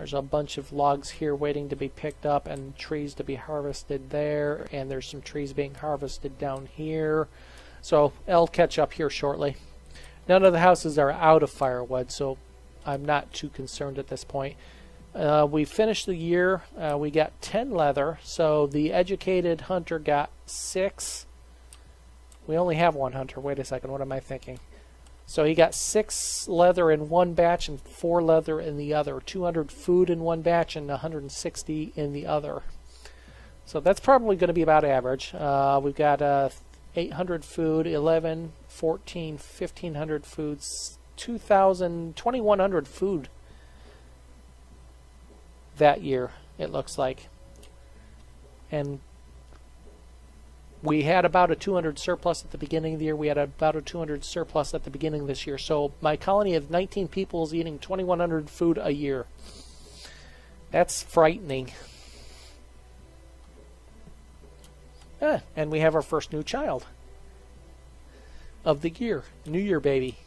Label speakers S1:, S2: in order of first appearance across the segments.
S1: There's a bunch of logs here waiting to be picked up and trees to be harvested there, and there's some trees being harvested down here. So I'll catch up here shortly. None of the houses are out of firewood, so I'm not too concerned at this point. We finished the year. We got 10 leather, so the educated hunter got 6. We only have one hunter. Wait a second, what am I thinking? So he got 6 leather in one batch and 4 leather in the other. 200 food in one batch and 160 in the other. So that's probably going to be about average. We've got 800 food, 11, 14, 1,500 foods, 2,000, 2,100 food that year, it looks like. And we had about a 200 surplus at the beginning of the year. We had about a 200 surplus at the beginning of this year. So my colony of 19 people is eating 2,100 food a year. That's frightening. And we have our first new child of the year. New Year baby.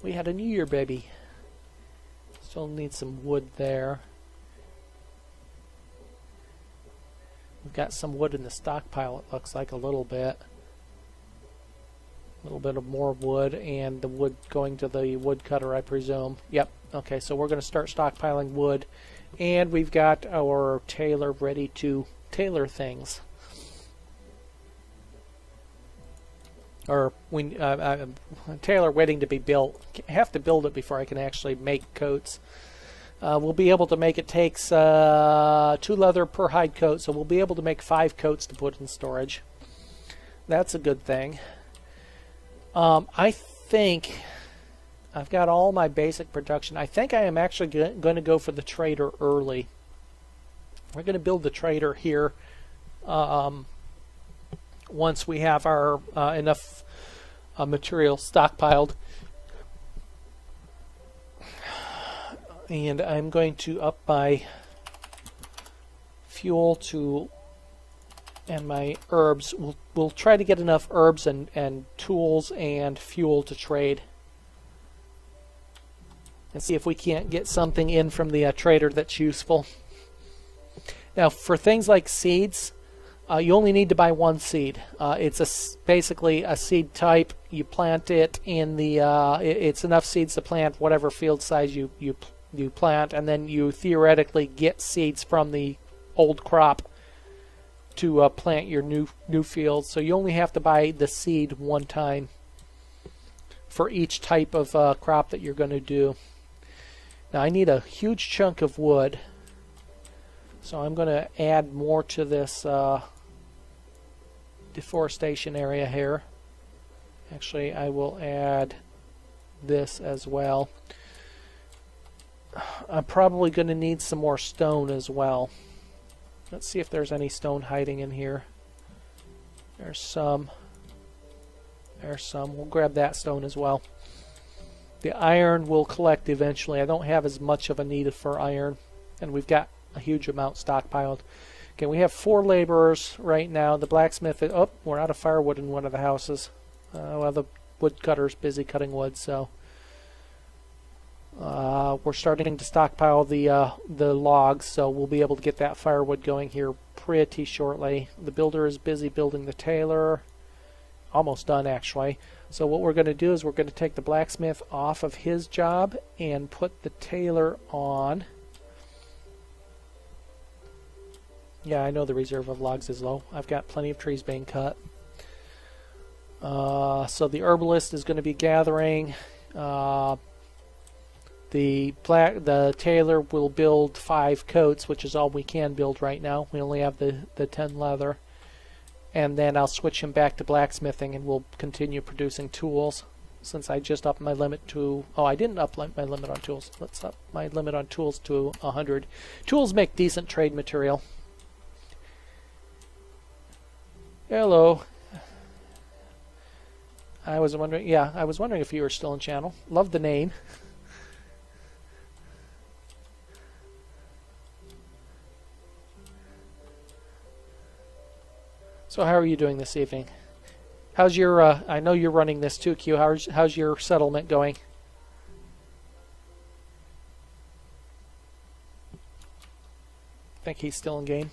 S1: We had a New Year baby. Still need some wood there. We've got some wood in the stockpile, it looks like, a little bit. A little bit of more wood, and the wood going to the woodcutter, I presume. Yep. Okay, so we're going to start stockpiling wood. And we've got our tailor ready to tailor things. Or tailor waiting to be built. I have to build it before I can actually make coats. We'll be able to make, it takes 2 leather per hide coat, so we'll be able to make 5 coats to put in storage. That's a good thing. I think I've got all my basic production. I think I am actually going to go for the trader early. We're going to build the trader here once we have our enough material stockpiled. And I'm going to up my fuel to and my herbs. We'll try to get enough herbs and tools and fuel to trade. And see if we can't get something in from the trader that's useful. Now for things like seeds, you only need to buy 1 seed. It's basically a seed type. You plant it in the. It's enough seeds to plant whatever field size you plant, and then you theoretically get seeds from the old crop to plant your new field. So you only have to buy the seed 1 time for each type of crop that you're going to do. Now I need a huge chunk of wood, so I'm going to add more to this deforestation area here. Actually, I will add this as well. I'm probably going to need some more stone as well. Let's see if there's any stone hiding in here. There's some. There's some. We'll grab that stone as well. The iron will collect eventually. I don't have as much of a need for iron, and we've got a huge amount stockpiled. Okay, we have 4 laborers right now. The blacksmith is, oh, we're out of firewood in one of the houses. Well, the woodcutter's busy cutting wood, so we're starting to stockpile the logs, so we'll be able to get that firewood going here pretty shortly. The builder is busy building the tailor. Almost done, actually. So what we're going to do is we're going to take the blacksmith off of his job and put the tailor on. Yeah, I know the reserve of logs is low. I've got plenty of trees being cut. So the herbalist is going to be gathering. The tailor will build 5 coats, which is all we can build right now. We only have the 10 leather. And then I'll switch him back to blacksmithing, and we'll continue producing tools. Since I just upped my limit to... Oh, I didn't up my limit on tools. Let's up my limit on tools to 100. Tools make decent trade material. Hello. I was wondering if you were still in channel. Love the name. So how are you doing this evening? How's your, I know you're running this too, Q. How's your settlement going? think he's still in game.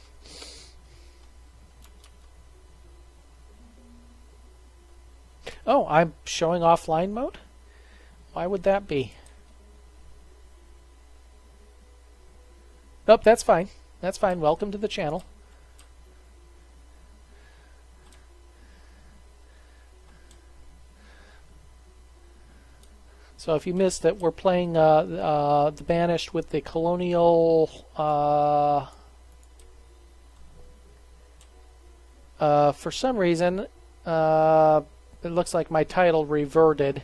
S1: Oh, I'm showing offline mode? Why would that be? Nope, that's fine. That's fine. Welcome to the channel. So if you missed it, we're playing the Banished with the Colonial. For some reason, it looks like my title reverted.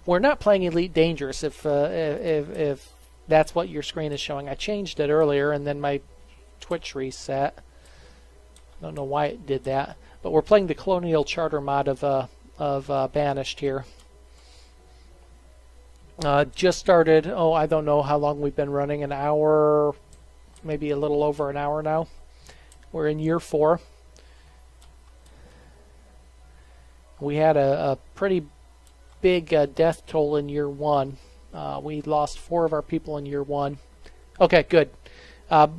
S1: We're not playing Elite Dangerous. If that's what your screen is showing, I changed it earlier, and then my Twitch reset. I don't know why it did that, but we're playing the Colonial Charter mod of Banished here. Just started, I don't know how long we've been running, an hour, maybe a little over an hour now. We're in year 4. We had a pretty big death toll in year 1. We lost 4 of our people in year 1. Okay, good.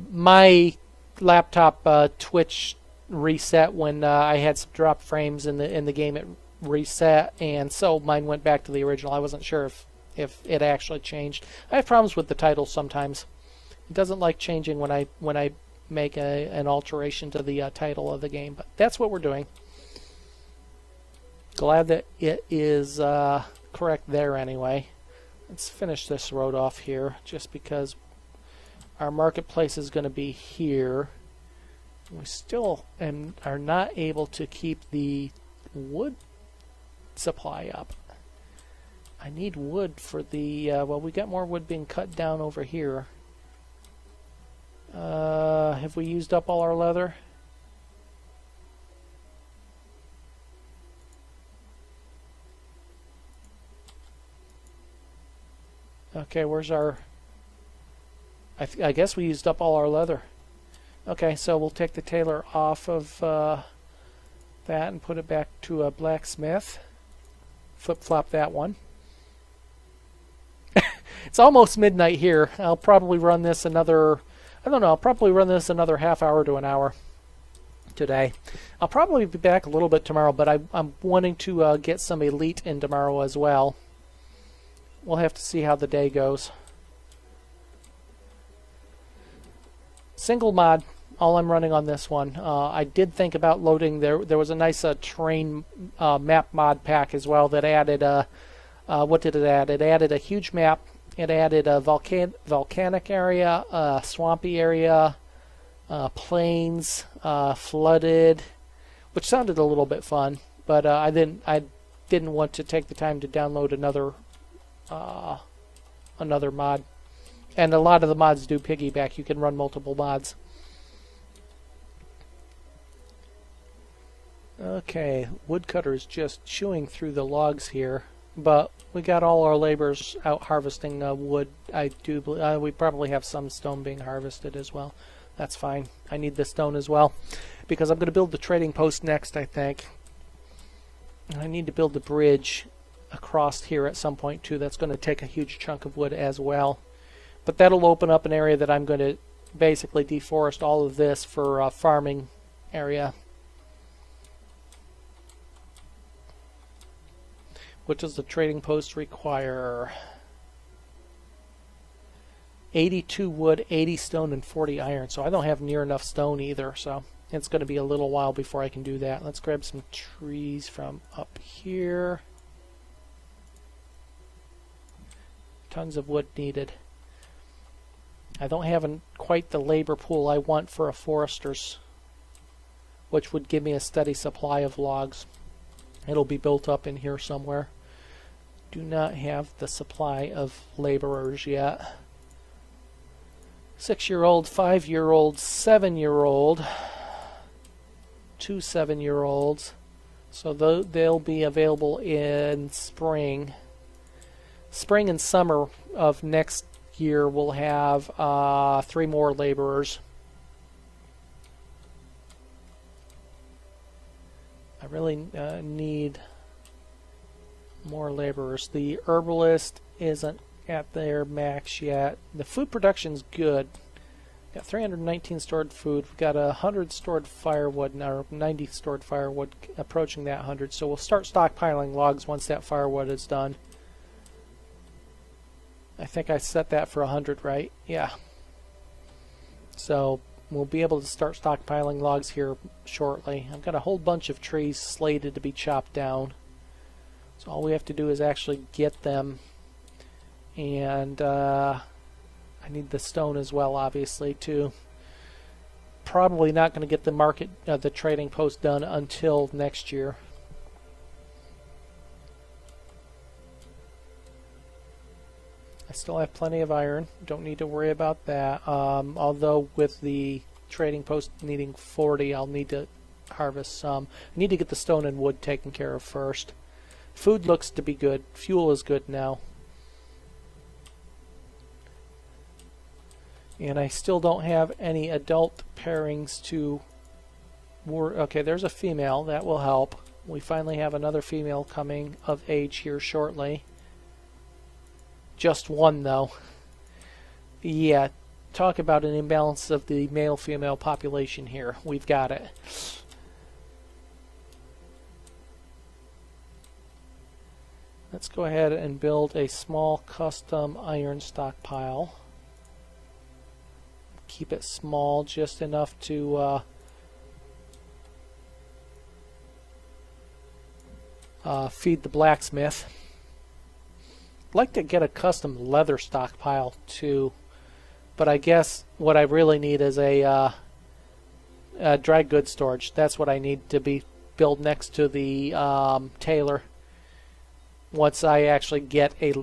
S1: My laptop Twitch reset when I had some drop frames in the game. It reset, and so mine went back to the original. I wasn't sure if it actually changed. I have problems with the title sometimes. It doesn't like changing when I make an alteration to the title of the game, but that's what we're doing. Glad that it is correct there anyway. Let's finish this road off here, just because our marketplace is going to be here. We still are not able to keep the wood supply up. I need wood for the, well, we got more wood being cut down over here. Have we used up all our leather? Okay, where's our... I guess we used up all our leather. Okay, so we'll take the tailor off of that and put it back to a blacksmith. Flip-flop that one. It's almost midnight here. I'll probably run this another... I don't know, I'll probably run this another half hour to an hour today. I'll probably be back a little bit tomorrow, but I'm wanting to get some Elite in tomorrow as well. We'll have to see how the day goes. Single mod, all I'm running on this one. I did think about loading, there was a nice terrain map mod pack as well that added, what did it add? It added a huge map, it added a volcanic area, a swampy area, plains, flooded, which sounded a little bit fun, but I didn't want to take the time to download another mod. And a lot of the mods do piggyback. You can run multiple mods. Okay, woodcutter's just chewing through the logs here, but we got all our laborers out harvesting wood. I do believe we probably have some stone being harvested as well. That's fine. I need the stone as well because I'm going to build the trading post next, I think. And I need to build the bridge across here at some point too. That's going to take a huge chunk of wood as well. But that'll open up an area that I'm going to basically deforest all of this for farming area. What does the trading post require? 82 wood, 80 stone, and 40 iron. So I don't have near enough stone either. So it's going to be a little while before I can do that. Let's grab some trees from up here. Tons of wood needed. I don't have quite the labor pool I want for a forester's, which would give me a steady supply of logs. It'll be built up in here somewhere. Do not have the supply of laborers yet. 6-year-old, 5-year-old, 7-year-old, 2 7-year-olds. So they'll be available in spring. Spring and summer of next year we'll have 3 more laborers. I really need more laborers. The herbalist isn't at their max yet. The food production's good. Got 319 stored food. We've got 100 stored firewood, or 90 stored firewood, approaching that 100. So we'll start stockpiling logs once that firewood is done. I think I set that for 100, right? Yeah. So we'll be able to start stockpiling logs here shortly. I've got a whole bunch of trees slated to be chopped down. So all we have to do is actually get them. And I need the stone as well, obviously, too. Probably not going to get the market, the trading post done until next year. I still have plenty of iron. Don't need to worry about that. Although with the trading post needing 40, I'll need to harvest some. I need to get the stone and wood taken care of first. Food looks to be good. Fuel is good now. And I still don't have any adult pairings to work. Okay, there's a female. That will help. We finally have another female coming of age here shortly. Just one, though. Yeah, talk about an imbalance of the male-female population here. We've got it. Let's go ahead and build a small custom iron stockpile. Keep it small, just enough to feed the blacksmith. I'd like to get a custom leather stockpile too, but I guess what I really need is a dry goods storage. That's what I need to be built next to the tailor. Once I actually get a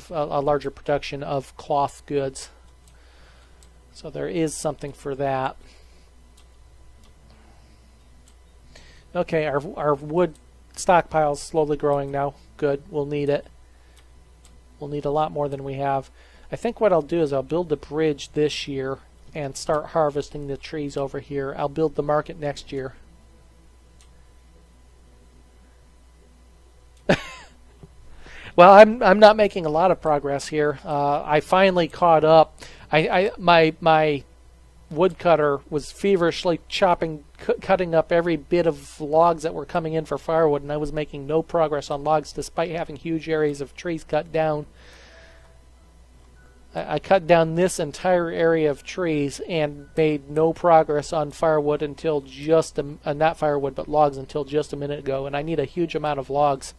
S1: larger production of cloth goods. So there is something for that. Okay, our wood stockpile is slowly growing now. Good, we'll need it. We'll need a lot more than we have. I think what I'll do is I'll build the bridge this year and start harvesting the trees over here. I'll build the market next year. Well, I'm not making a lot of progress here. I finally caught up. My woodcutter was feverishly cutting up every bit of logs that were coming in for firewood, and I was making no progress on logs despite having huge areas of trees cut down. I cut down this entire area of trees and made no progress on firewood until just not firewood, but logs until just a minute ago, and I need a huge amount of logs.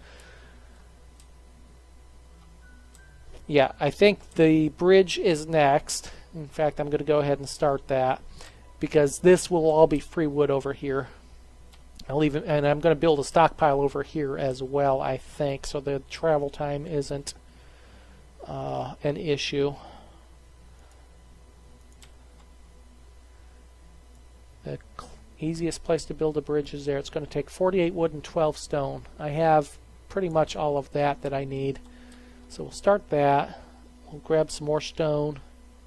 S1: Yeah, I think the bridge is next. In fact, I'm going to go ahead and start that because this will all be free wood over here. And I'm going to build a stockpile over here as well, I think, so the travel time isn't an issue. The easiest place to build a bridge is there. It's going to take 48 wood and 12 stone. I have pretty much all of that I need. So we'll start that. We'll grab some more stone.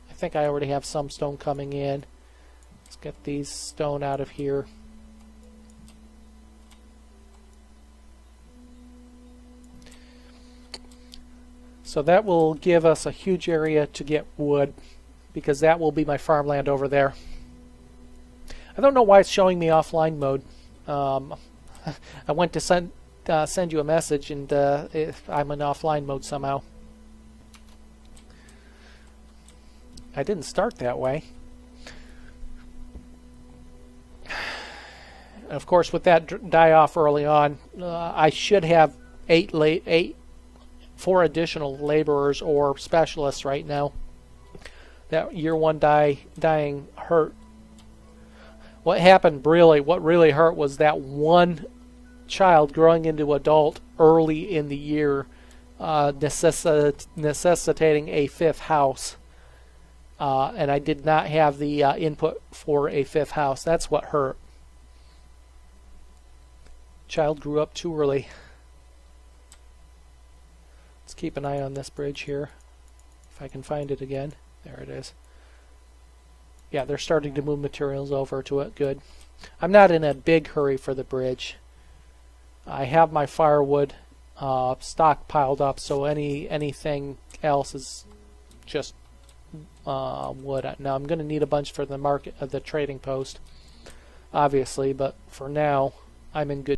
S1: I think I already have some stone coming in. Let's get these stone out of here. So that will give us a huge area to get wood because that will be my farmland over there. I don't know why it's showing me offline mode. I went to send you a message and I'm in offline mode somehow. I didn't start that way. Of course, with that die off early on, I should have 4 additional laborers or specialists right now. That year 1 dying hurt. What really hurt was that one child growing into adult early in the year, necessitating a 5th house. And I did not have the input for a 5th house. That's what hurt. Child grew up too early. Let's keep an eye on this bridge here. If I can find it again. There it is. Yeah, they're starting to move materials over to it. Good. I'm not in a big hurry for the bridge. I have my firewood stockpiled up, so anything else is just wood. Now I'm going to need a bunch for the market, the trading post, obviously, but for now I'm in good